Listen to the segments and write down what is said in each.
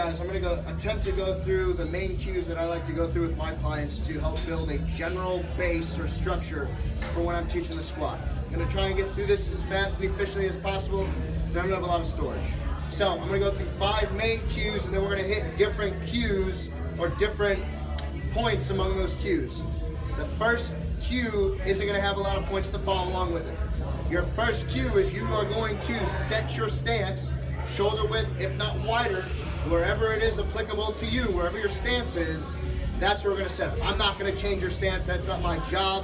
guys, I'm going to attempt to go through the main cues that I like to go through with my clients to help build a general base or structure for when I'm teaching the squat. I'm going to try and get through this as fast and efficiently as possible because I don't have a lot of storage. So I'm going to go through 5 main cues, and then we're going to hit different cues or different points among those cues. The first cue isn't going to have a lot of points to follow along with it. Your first cue is you are going to set your stance, shoulder width, if not wider, wherever it is applicable to you, wherever your stance is, that's where we're gonna set it. I'm not gonna change your stance, that's not my job.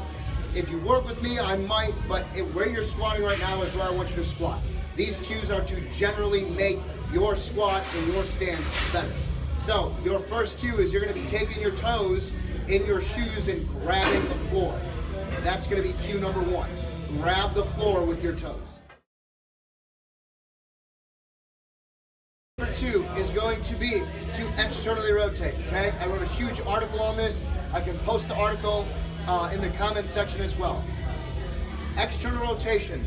If you work with me, I might, but where you're squatting right now is where I want you to squat. These cues are to generally make your squat and your stance better. So your first cue is you're gonna be taking your toes in your shoes and grabbing the floor. That's gonna be cue number 1. Grab the floor with your toes. Number 2 is going to be to externally rotate, okay? I wrote a huge article on this. I can post the article in the comment section as well. External rotation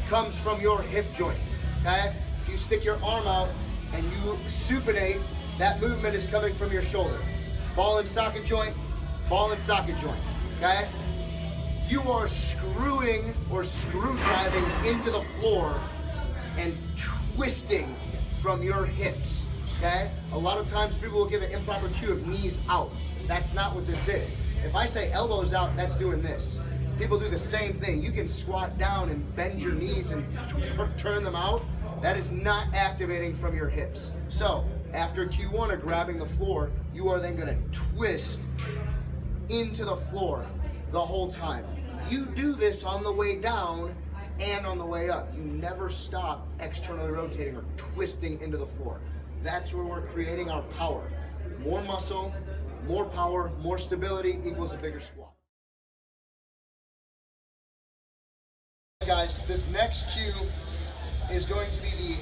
comes from your hip joint, okay? If you stick your arm out and you supinate, that movement is coming from your shoulder. Ball and socket joint, okay? You are screwing or screw driving into the floor and twisting from your hips, okay? A lot of times people will give an improper cue of knees out. That's not what this is. If I say elbows out, that's doing this. People do the same thing. You can squat down and bend your knees and turn them out. That is not activating from your hips. So after cue 1 of grabbing the floor, you are then gonna twist into the floor the whole time. You do this on the way down and on the way up. You never stop externally rotating or twisting into the floor. That's where we're creating our power. More muscle, more power, more stability equals a bigger squat. Guys, this next cue is going to be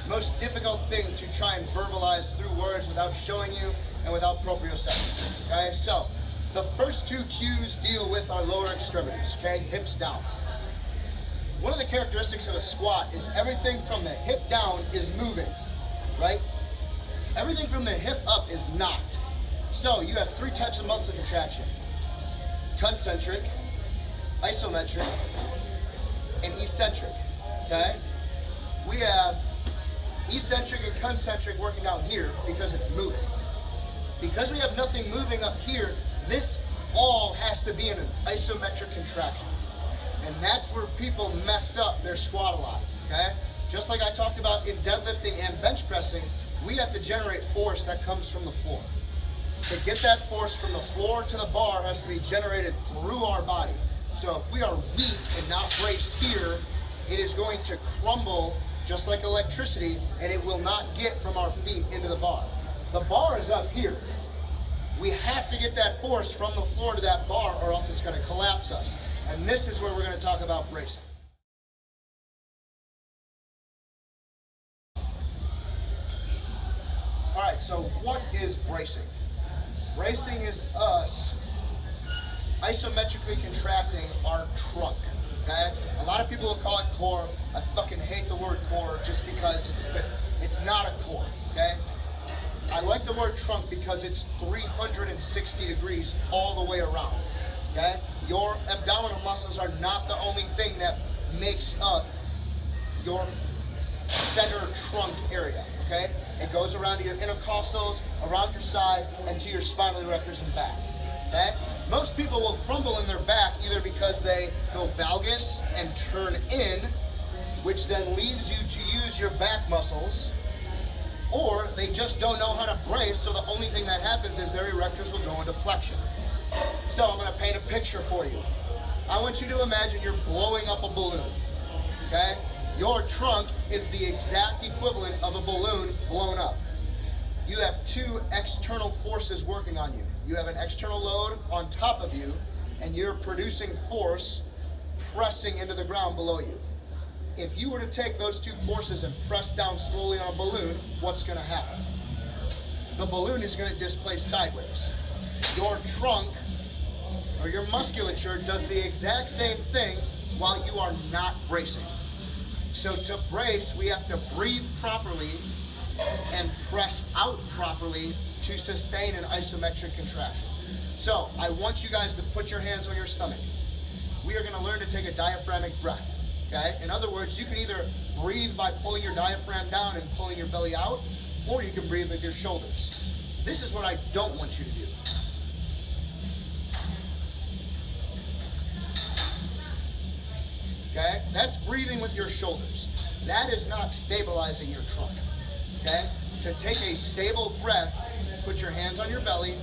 the most difficult thing to try and verbalize through words without showing you and without proprioception. Okay, so the first 2 cues deal with our lower extremities, okay, hips down. One of the characteristics of a squat is everything from the hip down is moving, right? Everything from the hip up is not. So you have 3 types of muscle contraction: concentric, isometric, and eccentric, okay? We have eccentric and concentric working down here because it's moving. Because we have nothing moving up here, this all has to be in an isometric contraction. And that's where people mess up their squat a lot, okay? Just like I talked about in deadlifting and bench pressing, we have to generate force that comes from the floor. To get that force from the floor to the bar has to be generated through our body. So if we are weak and not braced here, it is going to crumble just like electricity, and it will not get from our feet into the bar. The bar is up here. We have to get that force from the floor to that bar, or else it's going to collapse us. And this is where we're going to talk about bracing. All right, so what is bracing? Bracing is us isometrically contracting our trunk, okay? A lot of people will call it core. I fucking hate the word core just because it's not a core, okay? I like the word trunk because it's 360 degrees all the way around, okay? Your abdominal muscles are not the only thing that makes up your center trunk area, okay? It goes around to your intercostals, around your side, and to your spinal erectors and back, okay? Most people will crumble in their back either because they go valgus and turn in, which then leaves you to use your back muscles, or they just don't know how to brace, so the only thing that happens is their erectors will go into flexion. So I'm going to paint a picture for you. I want you to imagine you're blowing up a balloon, okay? Your trunk is the exact equivalent of a balloon blown up. You have 2 external forces working on you. You have an external load on top of you, and you're producing force pressing into the ground below you. If you were to take those 2 forces and press down slowly on a balloon, what's going to happen? The balloon is going to displace sideways. Your trunk or your musculature does the exact same thing while you are not bracing. So to brace, we have to breathe properly and press out properly to sustain an isometric contraction. So I want you guys to put your hands on your stomach. We are going to learn to take a diaphragmatic breath. Okay? In other words, you can either breathe by pulling your diaphragm down and pulling your belly out, or you can breathe with your shoulders. This is what I don't want you to do. Okay? That's breathing with your shoulders. That is not stabilizing your trunk. Okay? To take a stable breath, put your hands on your belly,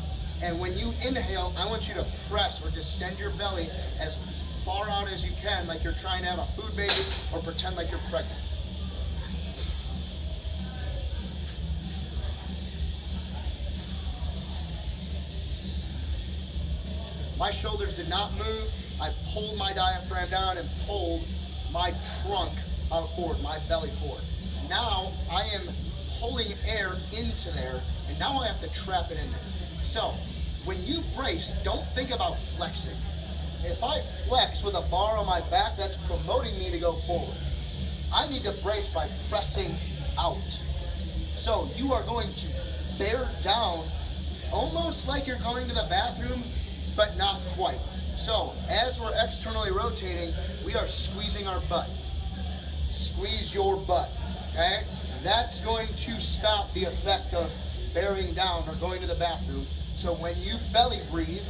and when you inhale, I want you to press or distend your belly as far out as you can, like you're trying to have a food baby, or pretend like you're pregnant. My shoulders did not move. I pulled my diaphragm down and pulled my trunk out forward, my belly forward. Now I am pulling air into there, and now I have to trap it in there. So when you brace, don't think about flexing. If I flex with a bar on my back, that's promoting me to go forward. I need to brace by pressing out. So you are going to bear down almost like you're going to the bathroom, but not quite. So as we're externally rotating, we are squeezing our butt. Squeeze your butt, okay? That's going to stop the effect of bearing down or going to the bathroom. So when you belly breathe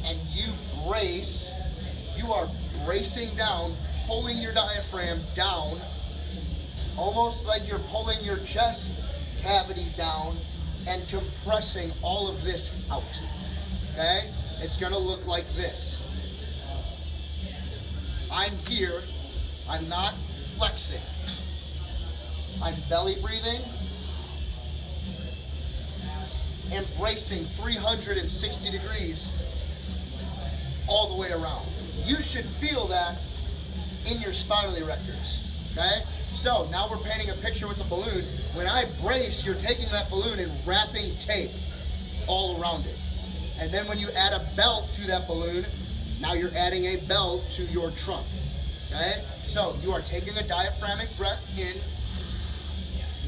and you brace, you are bracing down, pulling your diaphragm down, almost like you're pulling your chest cavity down and compressing all of this out, okay? It's gonna look like this. I'm here, I'm not flexing. I'm belly breathing and bracing 360 degrees all the way around. You should feel that in your spinal erectors, okay? So now we're painting a picture with the balloon. When I brace, you're taking that balloon and wrapping tape all around it. And then when you add a belt to that balloon, now you're adding a belt to your trunk, okay? So you are taking a diaphragmatic breath in,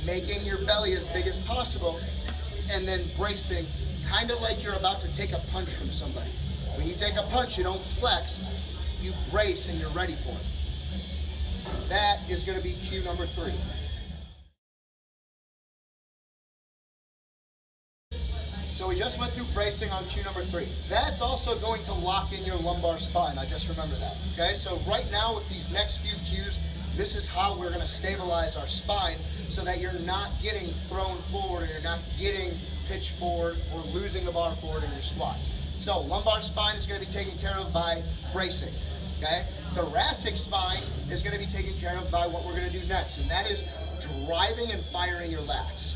making your belly as big as possible, and then bracing, kind of like you're about to take a punch from somebody. When you take a punch, you don't flex, you brace and you're ready for it. That is going to be cue number 3. So we just went through bracing on cue number 3. That's also going to lock in your lumbar spine. I just remember that. Okay, so right now with these next few cues, this is how we're going to stabilize our spine so that you're not getting thrown forward or you're not getting pitched forward or losing the bar forward in your squat. So lumbar spine is going to be taken care of by bracing. Okay, thoracic spine is going to be taken care of by what we're going to do next, and that is driving and firing your lats.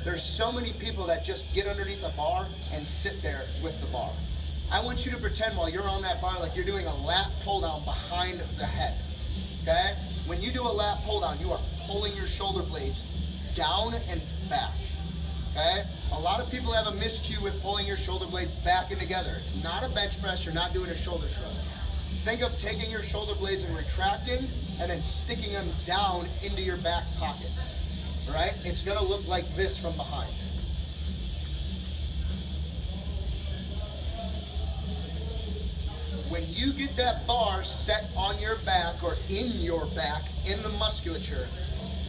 There's so many people that just get underneath a bar and sit there with the bar. I want you to pretend while you're on that bar like you're doing a lat pull down behind the head. Okay? When you do a lat pull down, you are pulling your shoulder blades down and back. Okay? A lot of people have a miscue with pulling your shoulder blades back and together. It's not a bench press, you're not doing a shoulder shrug. Think of taking your shoulder blades and retracting and then sticking them down into your back pocket. Right? It's going to look like this from behind. When you get that bar set on your back or in your back, in the musculature,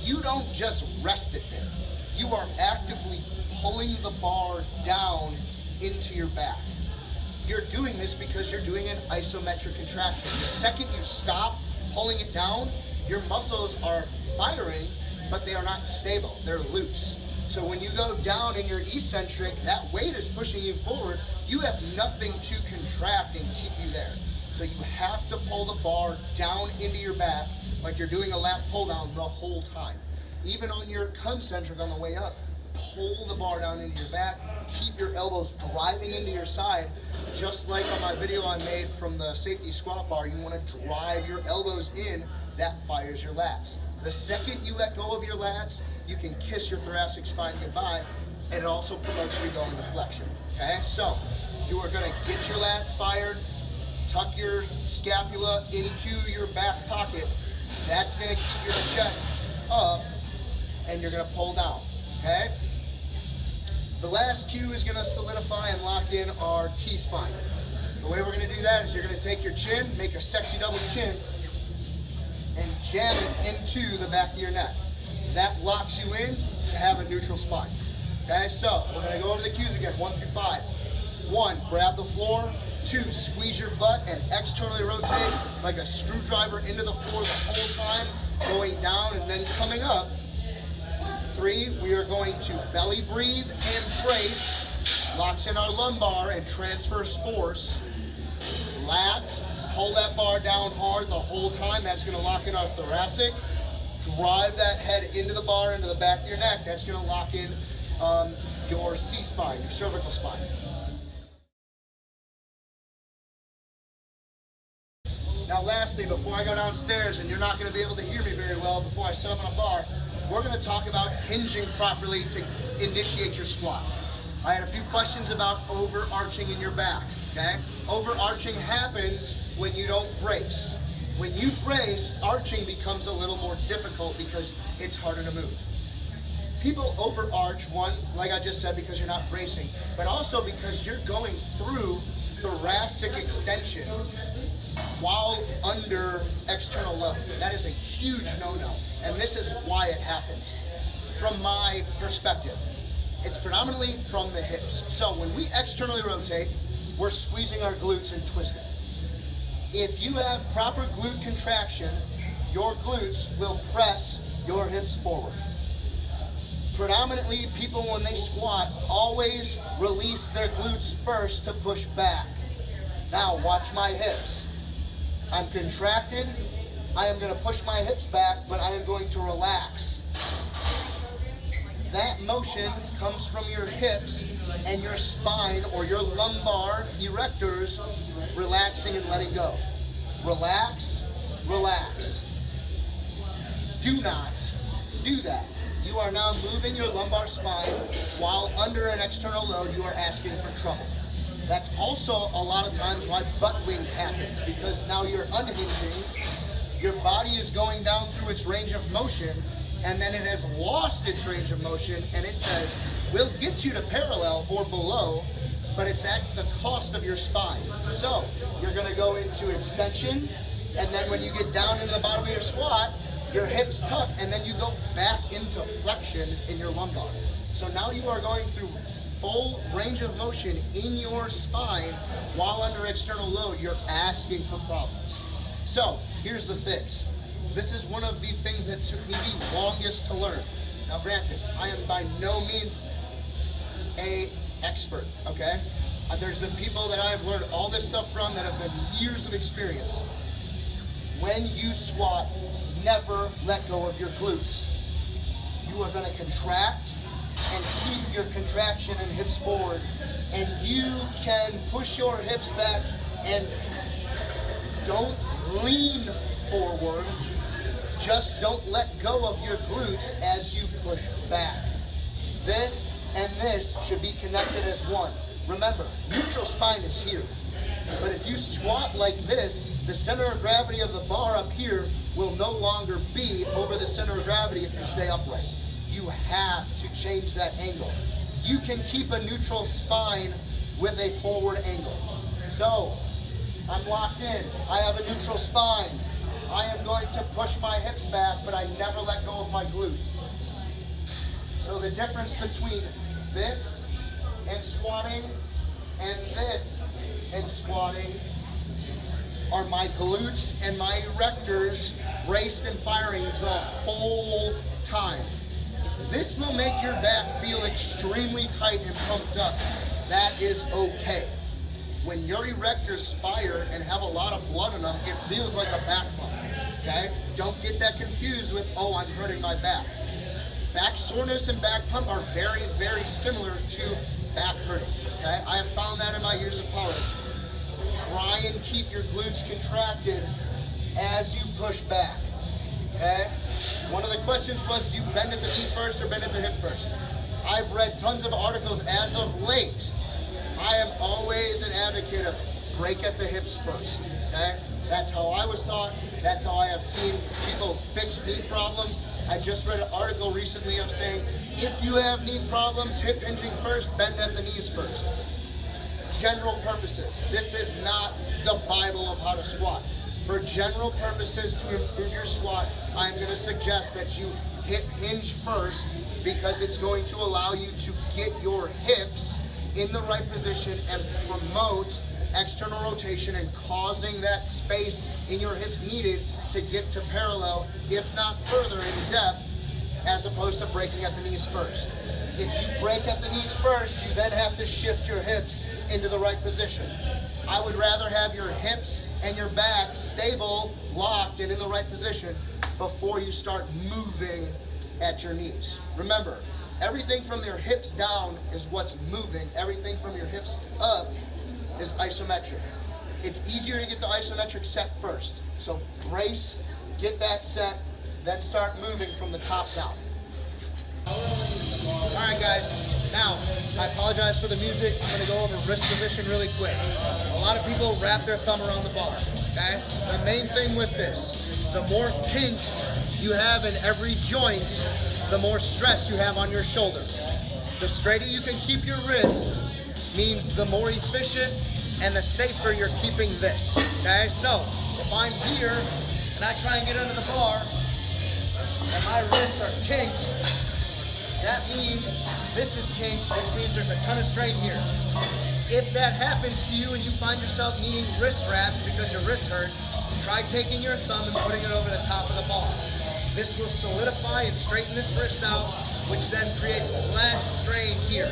you don't just rest it there. You are actively pulling the bar down into your back. You're doing this because you're doing an isometric contraction. The second you stop pulling it down, your muscles are firing, but they are not stable, they're loose. So when you go down in your eccentric, that weight is pushing you forward, you have nothing to contract and keep you there. So you have to pull the bar down into your back like you're doing a lat pull down the whole time. Even on your concentric on the way up, pull the bar down into your back, keep your elbows driving into your side, just like on my video I made from the safety squat bar, you wanna drive your elbows in, that fires your lats. The second you let go of your lats, you can kiss your thoracic spine goodbye, and it also promotes you to go into flexion, okay? So, you are gonna get your lats fired, tuck your scapula into your back pocket. That's gonna keep your chest up, and you're gonna pull down, okay? The last cue is gonna solidify and lock in our T-spine. The way we're gonna do that is you're gonna take your chin, make a sexy double chin, and jam it into the back of your neck. That locks you in to have a neutral spine. Okay, so we're gonna go over the cues again, 1 through 5. 1, grab the floor. 2, squeeze your butt and externally rotate like a screwdriver into the floor the whole time, going down and then coming up. 3, we are going to belly breathe and brace, locks in our lumbar and transfers force. Lats, hold that bar down hard the whole time. That's going to lock in our thoracic. Drive that head into the bar, into the back of your neck. That's going to lock in your C-spine, your cervical spine. Now lastly, before I go downstairs, and you're not going to be able to hear me very well before I set up on a bar, we're going to talk about hinging properly to initiate your squat. I had a few questions about overarching in your back, okay? Overarching happens when you don't brace. When you brace, arching becomes a little more difficult because it's harder to move. People overarch, one, like I just said, because you're not bracing, but also because you're going through thoracic extension while under external load. That is a huge no-no, and this is why it happens. From my perspective, it's predominantly from the hips. So when we externally rotate, we're squeezing our glutes and twisting. If you have proper glute contraction, your glutes will press your hips forward. Predominantly, people when they squat always release their glutes first to push back. Now watch my hips. I'm contracted, I am going to push my hips back, but I am going to relax. That motion comes from your hips and your spine or your lumbar erectors relaxing and letting go. Relax, relax. Do not do that. You are now moving your lumbar spine while under an external load. You are asking for trouble. That's also a lot of times why butt wing happens, because now you're unhinging, your body is going down through its range of motion, and then it has lost its range of motion, and it says, we'll get you to parallel or below, but it's at the cost of your spine. So you're gonna go into extension, and then when you get down into the bottom of your squat, your hips tuck, and then you go back into flexion in your lumbar. So now you are going through full range of motion in your spine while under external load. You're asking for problems. So here's the fix. This is one of the things that took me the longest to learn. Now granted, I am by no means an expert, okay? There's been people that I've learned all this stuff from that have been years of experience. When you squat, never let go of your glutes. You are going to contract and keep your contraction and hips forward, and you can push your hips back and don't lean forward, just don't let go of your glutes as you push back. This and this should be connected as one. Remember, neutral spine is here, but if you squat like this, the center of gravity of the bar up here will no longer be over the center of gravity if you stay upright. You have to change that angle. You can keep a neutral spine with a forward angle. So, I'm locked in. I have a neutral spine. I am going to push my hips back, but I never let go of my glutes. So the difference between this and squatting and this and squatting are my glutes and my erectors braced and firing the whole time. This will make your back feel extremely tight and pumped up. That is okay. When your erectors fire and have a lot of blood in them, it feels like a back pump, okay? Don't get that confused with, oh, I'm hurting my back. Back soreness and back pump are very, very similar to back hurting, okay? I have found that in my years of powerlifting. Try and keep your glutes contracted as you push back, okay? One of the questions was, do you bend at the knee first or bend at the hip first? I've read tons of articles as of late. I am always an advocate of break at the hips first, okay? That's how I was taught. That's how I have seen people fix knee problems. I just read an article recently of saying, if you have knee problems, hip hinging first, bend at the knees first. General purposes. This is not the Bible of how to squat. For general purposes to improve your squat, I'm going to suggest that you hip hinge first, because it's going to allow you to get your hips in the right position and promote external rotation and causing that space in your hips needed to get to parallel, if not further in depth, as opposed to breaking at the knees first. If you break at the knees first, you then have to shift your hips into the right position. I would rather have your hips and your back stable, locked, and in the right position before you start moving at your knees. Remember, everything from your hips down is what's moving. Everything from your hips up is isometric. It's easier to get the isometric set first. So brace, get that set, then start moving from the top down. All right, guys. Now, I apologize for the music. I'm going to go over wrist position really quick. A lot of people wrap their thumb around the bar, okay? The main thing with this, the more kinks you have in every joint, the more stress you have on your shoulder. The straighter you can keep your wrist means the more efficient and the safer you're keeping this, okay? So, if I'm here and I try and get under the bar and my wrists are kinked, that means this is kinked, which means there's a ton of strain here. If that happens to you and you find yourself needing wrist wraps because your wrist hurt, try taking your thumb and putting it over the top of the bar. This will solidify and straighten this wrist out, which then creates less strain here.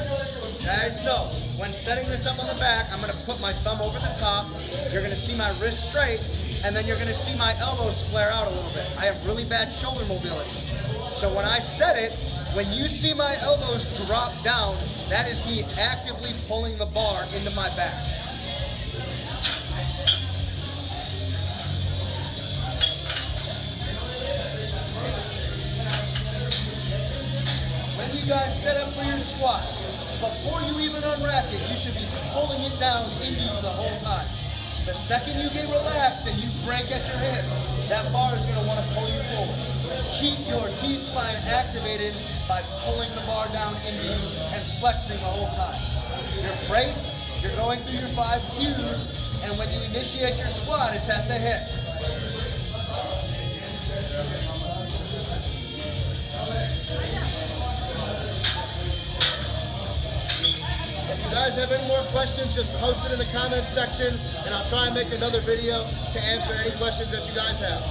Okay, so when setting this up on the back, I'm going to put my thumb over the top. You're going to see my wrist straight, and then you're going to see my elbows flare out a little bit. I have really bad shoulder mobility. So when I set it, when you see my elbows drop down, that is me actively pulling the bar into my back. When you guys set up for your squat, before you even unwrap it, you should be pulling it down into you the whole time. The second you get relaxed and you break at your hips, that bar is going to want to pull you forward. Keep your T-spine activated by pulling the bar down into you and flexing the whole time. You're braced, you're going through your 5 cues, and when you initiate your squat, it's at the hip. If you guys have any more questions, just post it in the comment section, and I'll try and make another video to answer any questions that you guys have.